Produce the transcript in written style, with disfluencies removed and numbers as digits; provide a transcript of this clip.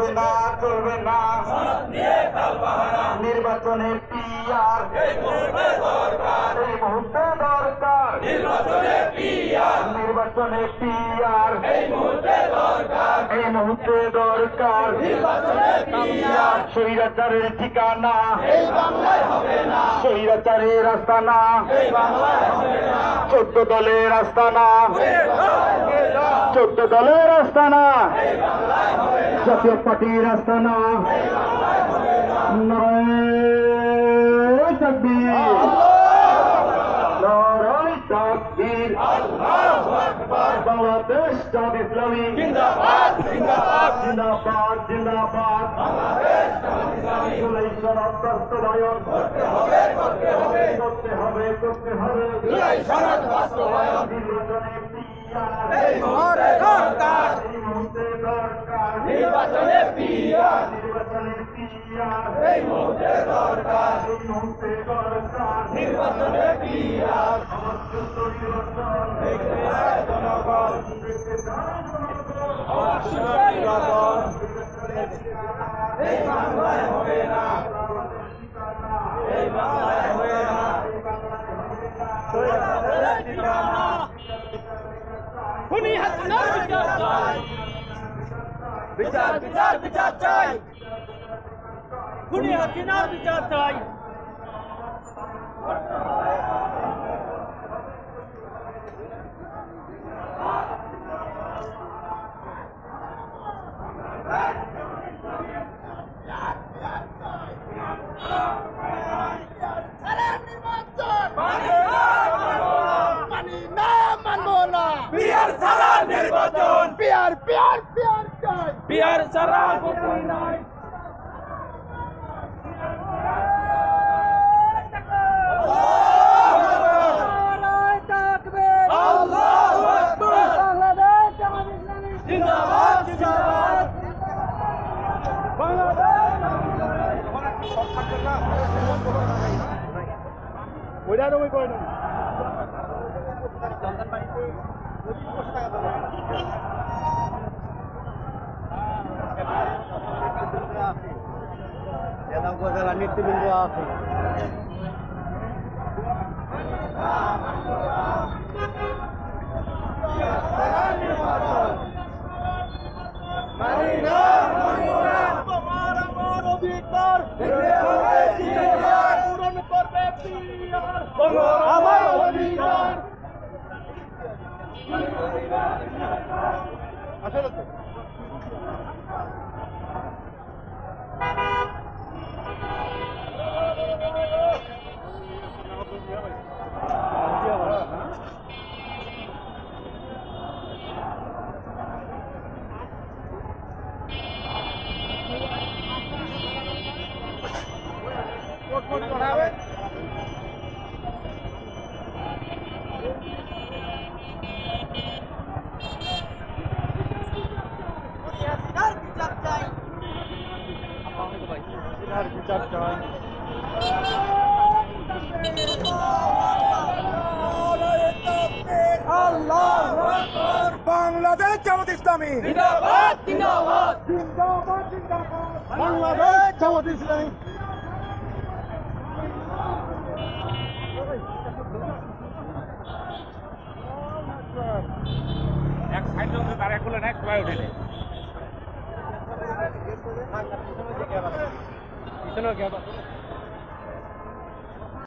চলবে না চলবে না নির্বাচনে পিআর এই মুহূর্তে দরকার নির্বাচনে পিআর এই মুহূর্তে দরকার স্বৈরাচারের ঠিকানা স্বৈরাচারের আস্তানা 14 দলের আস্তানা 14 দলের আস্তানা জাতীয় পার্টির আস্তানা নারায়ে তাকবীর নারায়ে তাকবীর আল্লাহু আকবার বাংলাদেশ জামাত ইসলামী জিন্দাবাদ জিন্দাবাদ জিন্দাবাদ জিন্দাবাদ বাংলাদেশ জামাত ইসলামী জুলাই সনদ বাস্তবায়ন করতে হবে করতে হবে করতে হবে করতে হবে জুলাই সনদ বাস্তবায়ন নির্বাচনে এই মুহূর্তে দরকার নির্বাচনে পিআর এই মুহূর্তে দরকার নির্বাচনে পিআর জনগণ এই বাংলায় হবে না এই বাংলায় হবে না খুনি হাসিনার বিচার চাই বিচার বিচার বিচার চাই খুনি হাসিনার বিচার চাই পিআর ছাড়া নির্বাচন পিআর পিআর পিআর চাই পিআর ছাড়া গতি নাই আল্লাহু আকবার বাংলাদেশ জামাত ইসলামী জিন্দাবাদ জিন্দাবাদ বাংলাদেশ ওইটা ওই কই না নেতৃবৃন্দ আছে পূরণ করবে আমার অধিকার আসলে তো বাংলাদেশ জামাত ইসলামী জিন্দাবাদ জিন্দাবাদ জিন্দাবাদ জিন্দাবাদ বাংলাদেশ জামাত ইসলামী এক সাইড থেকে তার এক বলে নেক্সট বাই উঠেলে পিছনে গিয়ে